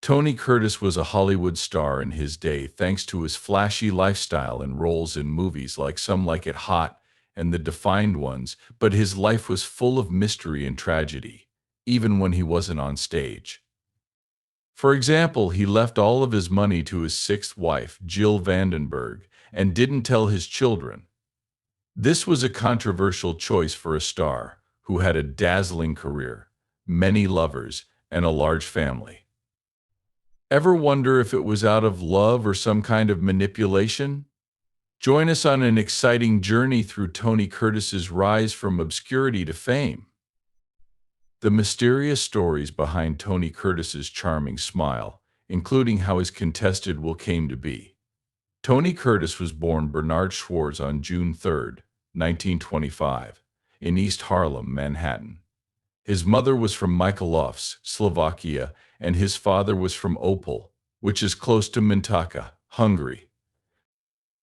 Tony Curtis was a Hollywood star in his day thanks to his flashy lifestyle and roles in movies like Some Like It Hot and The Defined Ones, but his life was full of mystery and tragedy, even when he wasn't on stage. For example, he left all of his money to his sixth wife, Jill Vandenberg, and didn't tell his children. This was a controversial choice for a star who had a dazzling career, many lovers, and a large family. Ever wonder if it was out of love or some kind of manipulation? Join us on an exciting journey through Tony Curtis's rise from obscurity to fame. The mysterious stories behind Tony Curtis's charming smile, including how his contested will came to be. Tony Curtis was born Bernard Schwarz on June 3, 1925, in East Harlem, Manhattan. His mother was from Michalovce, Slovakia, and his father was from Opel, which is close to Mintaka, Hungary.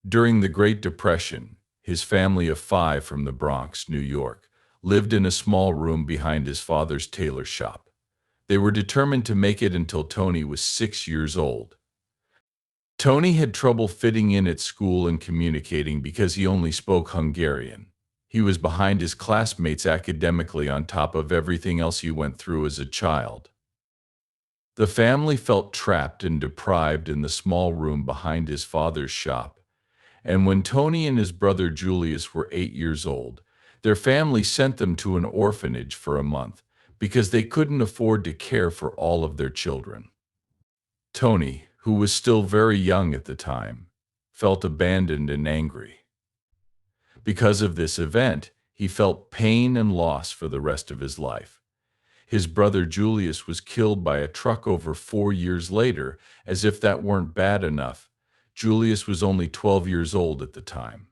During the Great Depression, his family of five from the Bronx, New York, lived in a small room behind his father's tailor shop. They were determined to make it until Tony was 6 years old. Tony had trouble fitting in at school and communicating because he only spoke Hungarian. He was behind his classmates academically on top of everything else he went through as a child. The family felt trapped and deprived in the small room behind his father's shop, and when Tony and his brother Julius were 8 years old, their family sent them to an orphanage for a month because they couldn't afford to care for all of their children. Tony, who was still very young at the time, felt abandoned and angry. Because of this event, he felt pain and loss for the rest of his life. His brother Julius was killed by a truck over 4 years later. As if that weren't bad enough, Julius was only 12 years old at the time.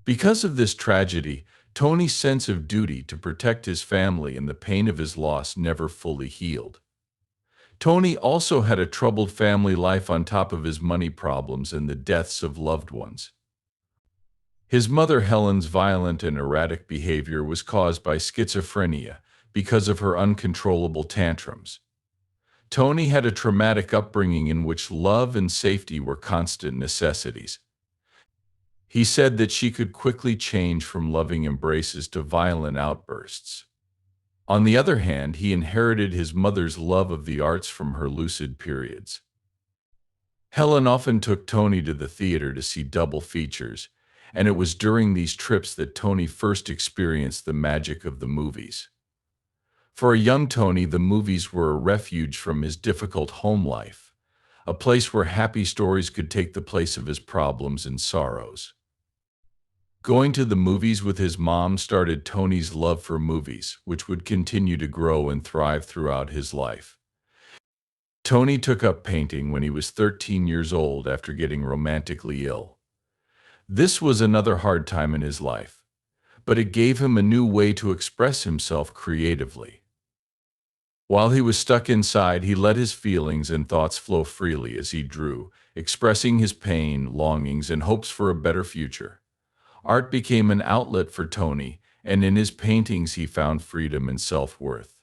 Because of this tragedy, Tony's sense of duty to protect his family and the pain of his loss never fully healed. Tony also had a troubled family life on top of his money problems and the deaths of loved ones. His mother Helen's violent and erratic behavior was caused by schizophrenia because of her uncontrollable tantrums. Tony had a traumatic upbringing in which love and safety were constant necessities. He said that she could quickly change from loving embraces to violent outbursts. On the other hand, he inherited his mother's love of the arts from her lucid periods. Helen often took Tony to the theater to see double features, and it was during these trips that Tony first experienced the magic of the movies. For a young Tony, the movies were a refuge from his difficult home life, a place where happy stories could take the place of his problems and sorrows. Going to the movies with his mom started Tony's love for movies, which would continue to grow and thrive throughout his life. Tony took up painting when he was 13 years old after getting romantically ill. This was another hard time in his life, but it gave him a new way to express himself creatively. While he was stuck inside, he let his feelings and thoughts flow freely as he drew, expressing his pain, longings, and hopes for a better future. Art became an outlet for Tony, and in his paintings he found freedom and self-worth.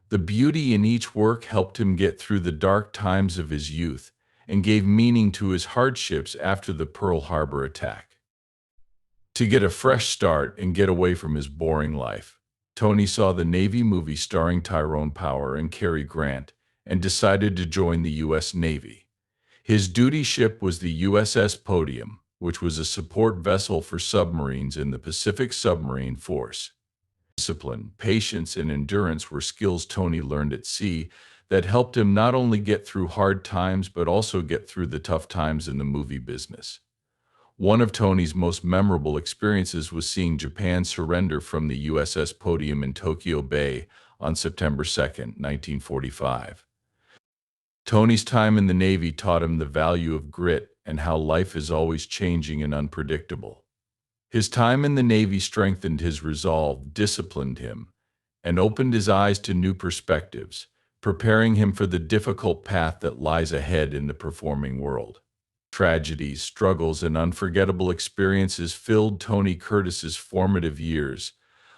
The beauty in each work helped him get through the dark times of his youth and gave meaning to his hardships after the Pearl Harbor attack. To get a fresh start and get away from his boring life, Tony saw the Navy movie starring Tyrone Power and Cary Grant and decided to join the U.S. Navy. His duty ship was the USS Podium, which was a support vessel for submarines in the Pacific Submarine Force. Discipline, patience, and endurance were skills Tony learned at sea that helped him not only get through hard times but also get through the tough times in the movie business. One of Tony's most memorable experiences was seeing Japan surrender from the USS Podium in Tokyo Bay on September 2, 1945. Tony's time in the Navy taught him the value of grit and how life is always changing and unpredictable. His time in the Navy strengthened his resolve, disciplined him, and opened his eyes to new perspectives, preparing him for the difficult path that lies ahead in the performing world. Tragedies, struggles, and unforgettable experiences filled Tony Curtis's formative years,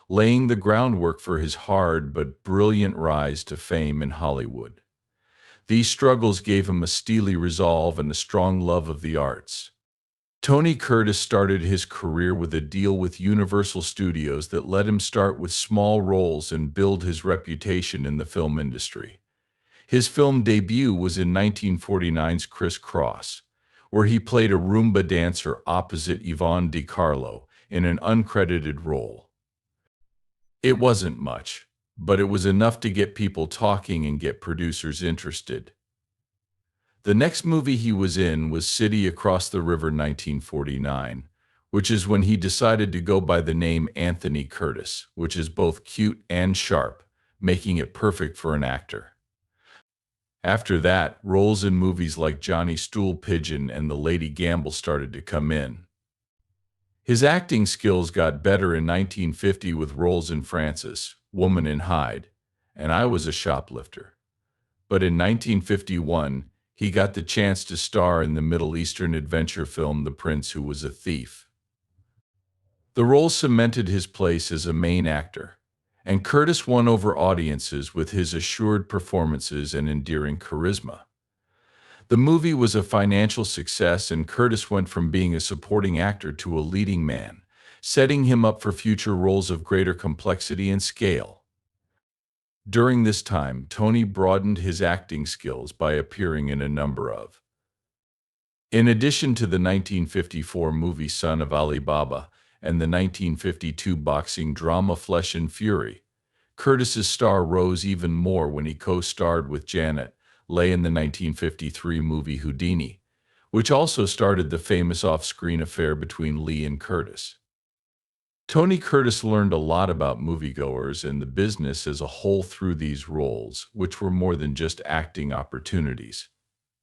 laying the groundwork for his hard but brilliant rise to fame in Hollywood. These struggles gave him a steely resolve and a strong love of the arts. Tony Curtis started his career with a deal with Universal Studios that let him start with small roles and build his reputation in the film industry. His film debut was in 1949's Criss Cross, where he played a Roomba dancer opposite Yvonne Di Carlo in an uncredited role. It wasn't much, but it was enough to get people talking and get producers interested. The next movie he was in was City Across the River 1949, which is when he decided to go by the name Anthony Curtis, which is both cute and sharp, making it perfect for an actor. After that, roles in movies like Johnny Stool Pigeon and The Lady Gamble started to come in. His acting skills got better in 1950 with roles in Frances, Woman in Hyde, and I Was a Shoplifter. But in 1951, he got the chance to star in the Middle Eastern adventure film The Prince Who Was a Thief. The role cemented his place as a main actor, and Curtis won over audiences with his assured performances and endearing charisma. The movie was a financial success, and Curtis went from being a supporting actor to a leading man, setting him up for future roles of greater complexity and scale. During this time, Tony broadened his acting skills by appearing in a number of. In addition to the 1954 movie Son of Ali Baba and the 1952 boxing drama Flesh and Fury, Curtis's star rose even more when he co-starred with Janet Leigh in the 1953 movie Houdini, which also started the famous off-screen affair between Lee and Curtis. Tony Curtis learned a lot about moviegoers and the business as a whole through these roles, which were more than just acting opportunities.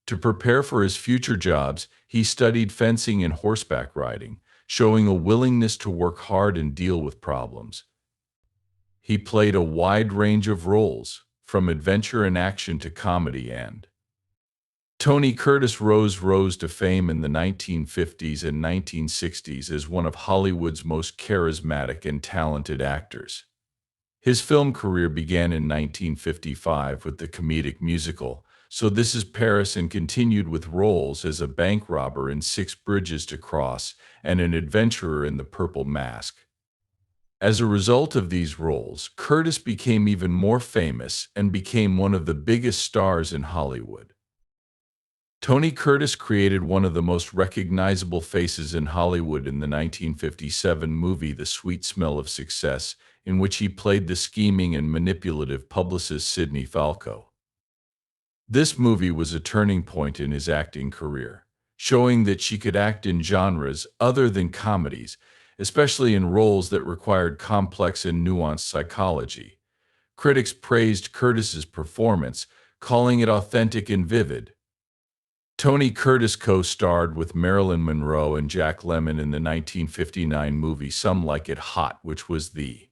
To prepare for his future jobs, he studied fencing and horseback riding, showing a willingness to work hard and deal with problems. He played a wide range of roles, from adventure and action to comedy, and Tony Curtis rose to fame in the 1950s and 1960s as one of Hollywood's most charismatic and talented actors. His film career began in 1955 with the comedic musical So This Is Paris, and continued with roles as a bank robber in Six Bridges to Cross and an adventurer in The Purple Mask. As a result of these roles, Curtis became even more famous and became one of the biggest stars in Hollywood. Tony Curtis created one of the most recognizable faces in Hollywood in the 1957 movie The Sweet Smell of Success, in which he played the scheming and manipulative publicist Sidney Falco. This movie was a turning point in his acting career, showing that she could act in genres other than comedies, especially in roles that required complex and nuanced psychology. Critics praised Curtis's performance, calling it authentic and vivid. Tony Curtis co-starred with Marilyn Monroe and Jack Lemmon in the 1959 movie Some Like It Hot, which was the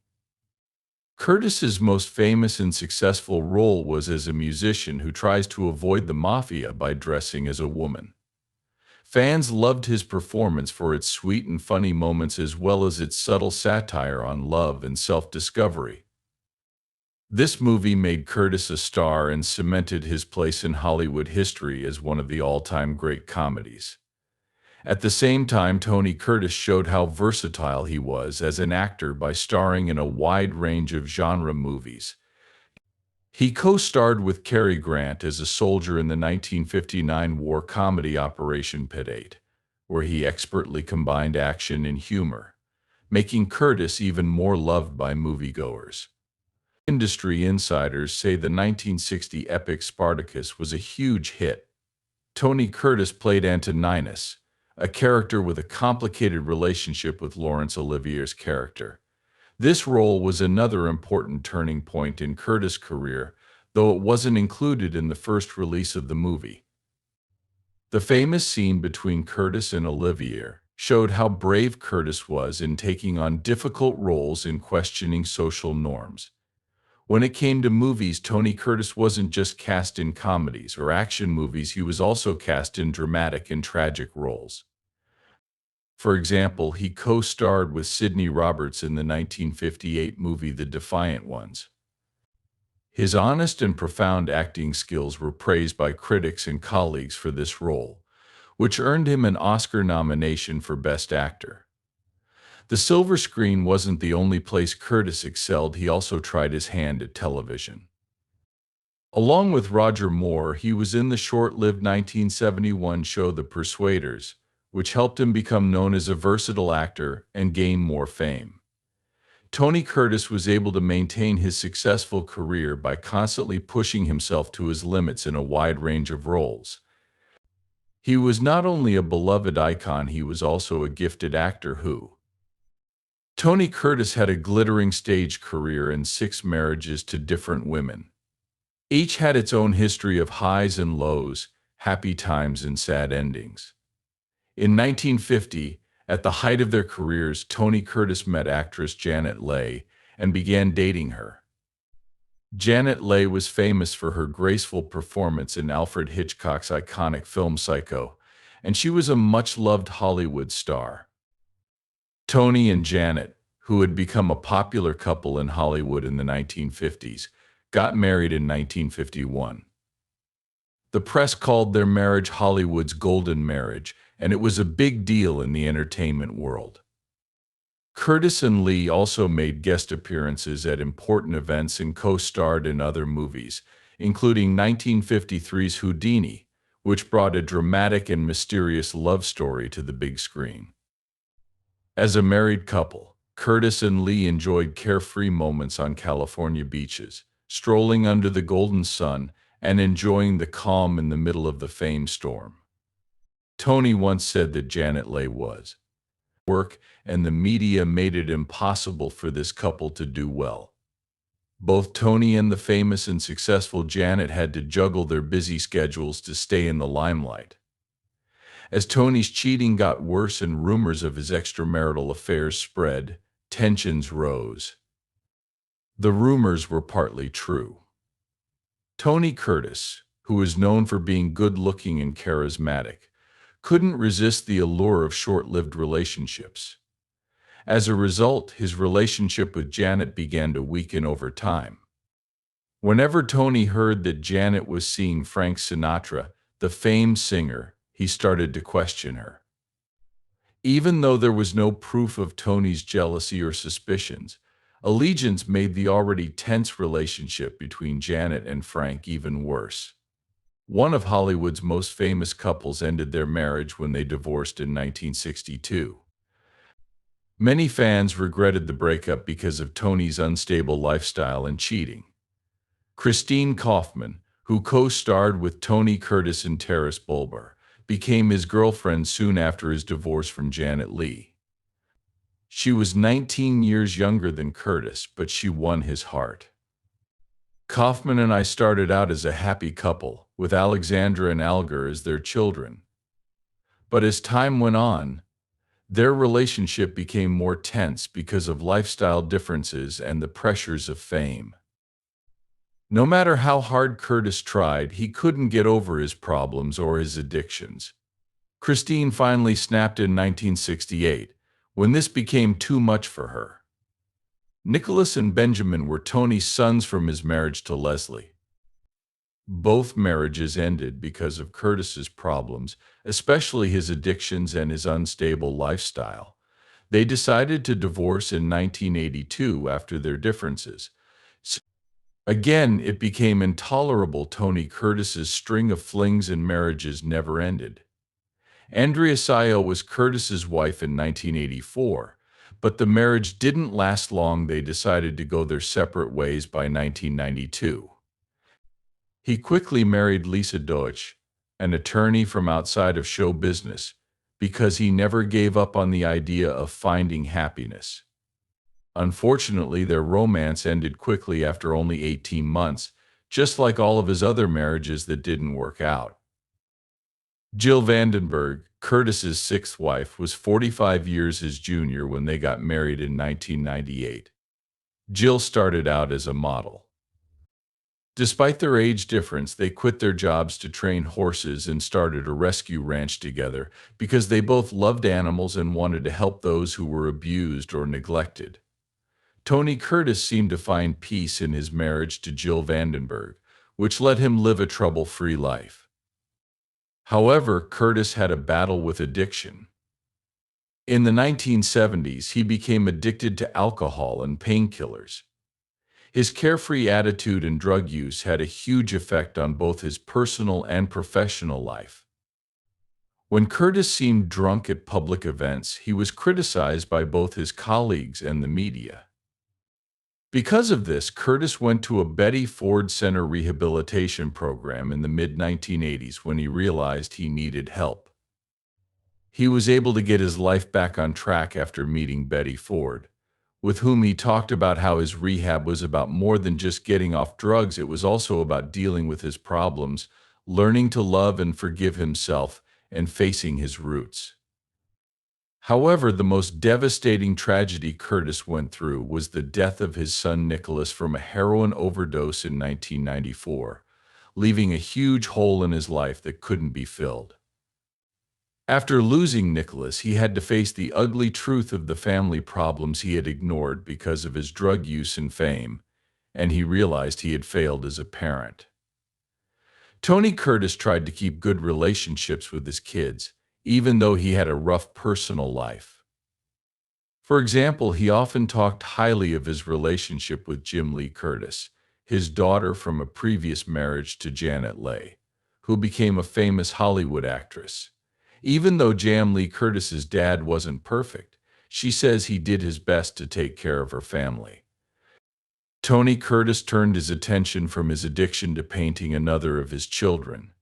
Curtis's most famous and successful role was as a musician who tries to avoid the mafia by dressing as a woman. Fans loved his performance for its sweet and funny moments as well as its subtle satire on love and self-discovery. This movie made Curtis a star and cemented his place in Hollywood history as one of the all-time great comedies. At the same time, Tony Curtis showed how versatile he was as an actor by starring in a wide range of genre movies. He co-starred with Cary Grant as a soldier in the 1959 war comedy Operation Pit 8, where he expertly combined action and humor, making Curtis even more loved by moviegoers. Industry insiders say the 1960 epic Spartacus was a huge hit. Tony Curtis played Antoninus, a character with a complicated relationship with Laurence Olivier's character. This role was another important turning point in Curtis' career, though it wasn't included in the first release of the movie. The famous scene between Curtis and Olivier showed how brave Curtis was in taking on difficult roles and questioning social norms. When it came to movies, Tony Curtis wasn't just cast in comedies or action movies, he was also cast in dramatic and tragic roles. For example, he co-starred with Sidney Roberts in the 1958 movie The Defiant Ones. His honest and profound acting skills were praised by critics and colleagues for this role, which earned him an Oscar nomination for Best Actor. The silver screen wasn't the only place Curtis excelled. He also tried his hand at television. Along with Roger Moore, he was in the short-lived 1971 show The Persuaders, which helped him become known as a versatile actor and gain more fame. Tony Curtis was able to maintain his successful career by constantly pushing himself to his limits in a wide range of roles. He was not only a beloved icon, he was also a gifted actor who. Tony Curtis had a glittering stage career and 6 marriages to different women. Each had its own history of highs and lows, happy times and sad endings. In 1950, at the height of their careers, Tony Curtis met actress Janet Leigh and began dating her. Janet Leigh was famous for her graceful performance in Alfred Hitchcock's iconic film Psycho, and she was a much-loved Hollywood star. Tony and Janet, who had become a popular couple in Hollywood in the 1950s, got married in 1951. The press called their marriage Hollywood's golden marriage, and it was a big deal in the entertainment world. Curtis and Leigh also made guest appearances at important events and co-starred in other movies, including 1953's Houdini, which brought a dramatic and mysterious love story to the big screen. As a married couple, Curtis and Leigh enjoyed carefree moments on California beaches, strolling under the golden sun and enjoying the calm in the middle of the famed storm. Tony once said that Janet Leigh was work, and the media made it impossible for this couple to do well. Both Tony and the famous and successful Janet had to juggle their busy schedules to stay in the limelight. As Tony's cheating got worse and rumors of his extramarital affairs spread, tensions rose. The rumors were partly true. Tony Curtis, who was known for being good-looking and charismatic, couldn't resist the allure of short-lived relationships. As a result, his relationship with Janet began to weaken over time. Whenever Tony heard that Janet was seeing Frank Sinatra, the famed singer, he started to question her. Even though there was no proof of Tony's jealousy or suspicions, allegiance made the already tense relationship between Janet and Frank even worse. One of Hollywood's most famous couples ended their marriage when they divorced in 1962. Many fans regretted the breakup because of Tony's unstable lifestyle and cheating. Christine Kaufman, who co-starred with Tony Curtis in Taras Bulbar, became his girlfriend soon after his divorce from Janet Leigh. She was 19 years younger than Curtis, but she won his heart. Kaufman and I started out as a happy couple, with Alexandra and Alger as their children. But as time went on, their relationship became more tense because of lifestyle differences and the pressures of fame. No matter how hard Curtis tried, he couldn't get over his problems or his addictions. Christine finally snapped in 1968, when this became too much for her. Nicholas and Benjamin were Tony's sons from his marriage to Leslie. Both marriages ended because of Curtis's problems, especially his addictions and his unstable lifestyle. They decided to divorce in 1982 after their differences. Again, it became intolerable. Tony Curtis's string of flings and marriages never ended. Andrea Sayo was Curtis's wife in 1984, but the marriage didn't last long. They decided to go their separate ways by 1992. He quickly married Lisa Deutsch, an attorney from outside of show business, because he never gave up on the idea of finding happiness. Unfortunately, their romance ended quickly after only 18 months, just like all of his other marriages that didn't work out. Jill Vandenberg, Curtis's 6th wife, was 45 years his junior when they got married in 1998. Jill started out as a model. Despite their age difference, they quit their jobs to train horses and started a rescue ranch together because they both loved animals and wanted to help those who were abused or neglected. Tony Curtis seemed to find peace in his marriage to Jill Vandenberg, which let him live a trouble-free life. However, Curtis had a battle with addiction. In the 1970s, he became addicted to alcohol and painkillers. His carefree attitude and drug use had a huge effect on both his personal and professional life. When Curtis seemed drunk at public events, he was criticized by both his colleagues and the media. Because of this, Curtis went to a Betty Ford Center rehabilitation program in the mid-1980s when he realized he needed help. He was able to get his life back on track after meeting Betty Ford, with whom he talked about how his rehab was about more than just getting off drugs. It was also about dealing with his problems, learning to love and forgive himself, and facing his roots. However, the most devastating tragedy Curtis went through was the death of his son Nicholas from a heroin overdose in 1994, leaving a huge hole in his life that couldn't be filled. After losing Nicholas, he had to face the ugly truth of the family problems he had ignored because of his drug use and fame, and he realized he had failed as a parent. Tony Curtis tried to keep good relationships with his kids, even though he had a rough personal life. For example, he often talked highly of his relationship with Jim Lee Curtis, his daughter from a previous marriage to Janet Leigh, who became a famous Hollywood actress. Even though Jam Lee Curtis's dad wasn't perfect, she says he did his best to take care of her family. Tony Curtis turned his attention from his addiction to painting another of his children.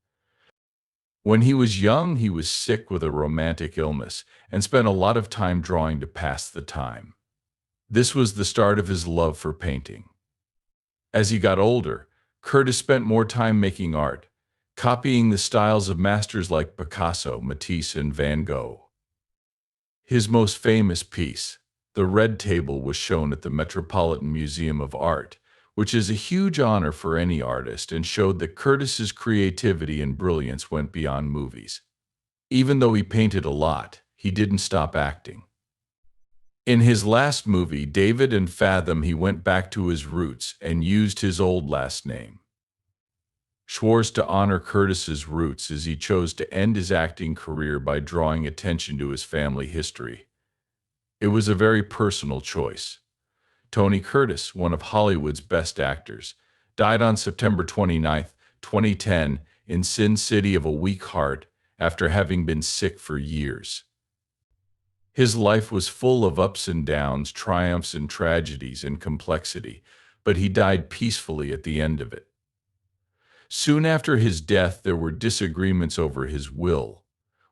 When he was young, he was sick with a romantic illness and spent a lot of time drawing to pass the time. This was the start of his love for painting. As he got older, Curtis spent more time making art, copying the styles of masters like Picasso, Matisse, and Van Gogh. His most famous piece, The Red Table, was shown at the Metropolitan Museum of Art, which is a huge honor for any artist and showed that Curtis's creativity and brilliance went beyond movies. Even though he painted a lot, he didn't stop acting. In his last movie, David and Fathom, he went back to his roots and used his old last name, Schwarz, to honor Curtis's roots, as he chose to end his acting career by drawing attention to his family history. It was a very personal choice. Tony Curtis, one of Hollywood's best actors, died on September 29, 2010, in Sin City of a weak heart after having been sick for years. His life was full of ups and downs, triumphs and tragedies and complexity, but he died peacefully at the end of it. Soon after his death, there were disagreements over his will,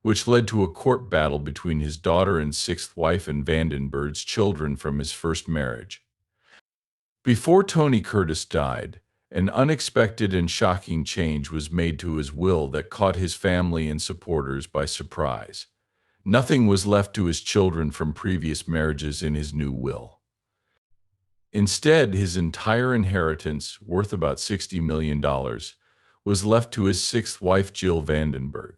which led to a court battle between his daughter and sixth wife and Vandenberg's children from his first marriage. Before Tony Curtis died, an unexpected and shocking change was made to his will that caught his family and supporters by surprise. Nothing was left to his children from previous marriages in his new will. Instead, his entire inheritance, worth about $60 million, was left to his sixth wife, Jill Vandenberg.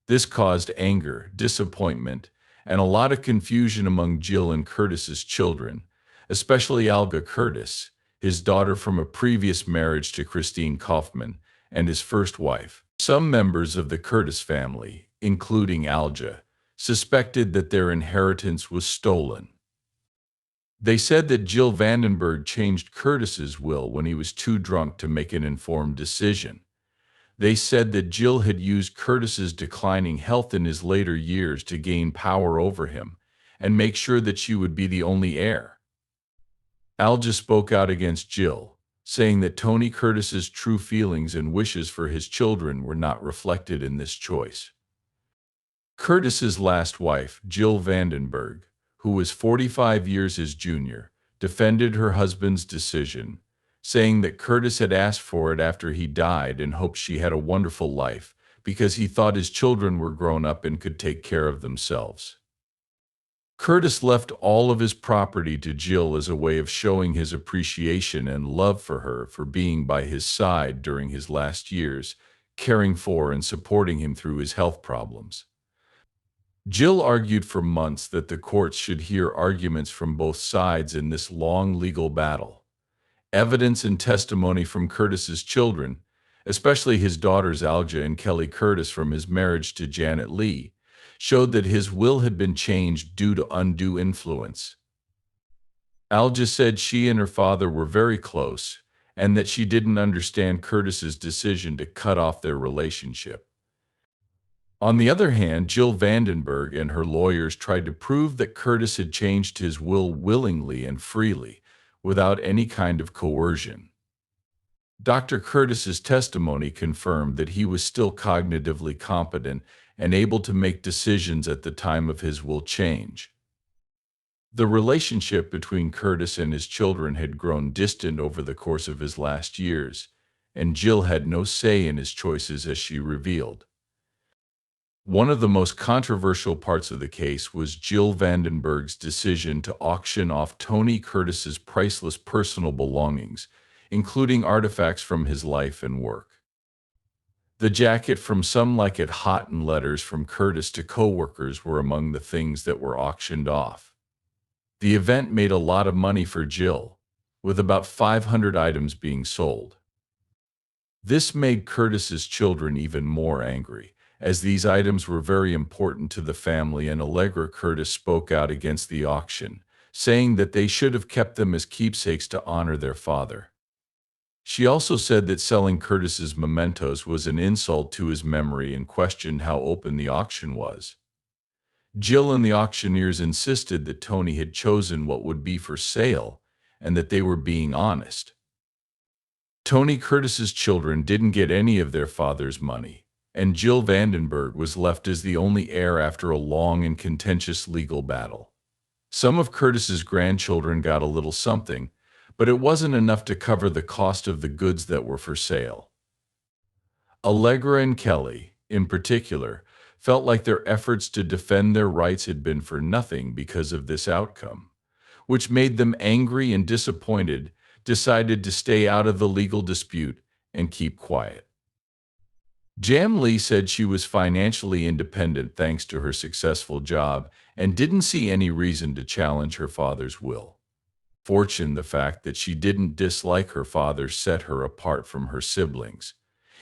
This caused anger, disappointment, and a lot of confusion among Jill and Curtis's children, especially Alga Curtis, his daughter from a previous marriage to Christine Kaufman, and his first wife. Some members of the Curtis family, including Alga, suspected that their inheritance was stolen. They said that Jill Vandenberg changed Curtis's will when he was too drunk to make an informed decision. They said that Jill had used Curtis's declining health in his later years to gain power over him and make sure that she would be the only heir. Alga spoke out against Jill, saying that Tony Curtis's true feelings and wishes for his children were not reflected in this choice. Curtis's last wife, Jill Vandenberg, who was 45 years his junior, defended her husband's decision, saying that Curtis had asked for it after he died and hoped she had a wonderful life because he thought his children were grown up and could take care of themselves. Curtis left all of his property to Jill as a way of showing his appreciation and love for her for being by his side during his last years, caring for and supporting him through his health problems. Jill argued for months that the courts should hear arguments from both sides in this long legal battle. Evidence and testimony from Curtis's children, especially his daughters Alja and Kelly Curtis from his marriage to Janet Lee, showed that his will had been changed due to undue influence. Alja said she and her father were very close, and that she didn't understand Curtis's decision to cut off their relationship. On the other hand, Jill Vandenberg and her lawyers tried to prove that Curtis had changed his will willingly and freely, without any kind of coercion. Dr. Curtis's testimony confirmed that he was still cognitively competent and able to make decisions at the time of his will change. The relationship between Curtis and his children had grown distant over the course of his last years, and Jill had no say in his choices, as she revealed. One of the most controversial parts of the case was Jill Vandenberg's decision to auction off Tony Curtis's priceless personal belongings, including artifacts from his life and work. The jacket from Some Like It Hot and letters from Curtis to co-workers were among the things that were auctioned off. The event made a lot of money for Jill, with about 500 items being sold. This made Curtis's children even more angry, as these items were very important to the family, and Allegra Curtis spoke out against the auction, saying that they should have kept them as keepsakes to honor their father. She also said that selling Curtis's mementos was an insult to his memory and questioned how open the auction was. Jill and the auctioneers insisted that Tony had chosen what would be for sale and that they were being honest. Tony Curtis's children didn't get any of their father's money, and Jill Vandenberg was left as the only heir after a long and contentious legal battle. Some of Curtis's grandchildren got a little something, but it wasn't enough to cover the cost of the goods that were for sale. Allegra and Kelly, in particular, felt like their efforts to defend their rights had been for nothing because of this outcome, which made them angry and disappointed, decided to stay out of the legal dispute and keep quiet. Jan Lee said she was financially independent thanks to her successful job and didn't see any reason to challenge her father's will. Fortune, the fact that she didn't dislike her father set her apart from her siblings.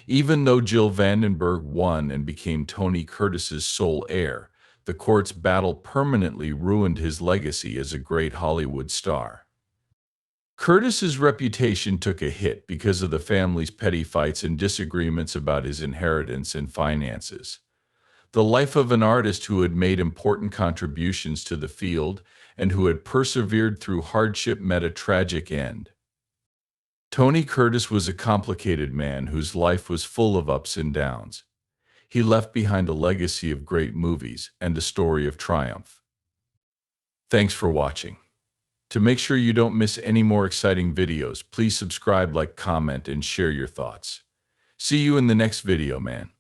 Even though Jill Vandenberg won and became Tony Curtis's sole heir, the court's battle permanently ruined his legacy as a great Hollywood star. Curtis's reputation took a hit because of the family's petty fights and disagreements about his inheritance and finances. The life of an artist who had made important contributions to the field and who had persevered through hardship met a tragic end. Tony Curtis was a complicated man whose life was full of ups and downs. He left behind a legacy of great movies and a story of triumph. Thanks for watching. To make sure you don't miss any more exciting videos, please subscribe, like, comment, and share your thoughts. See you in the next video, man.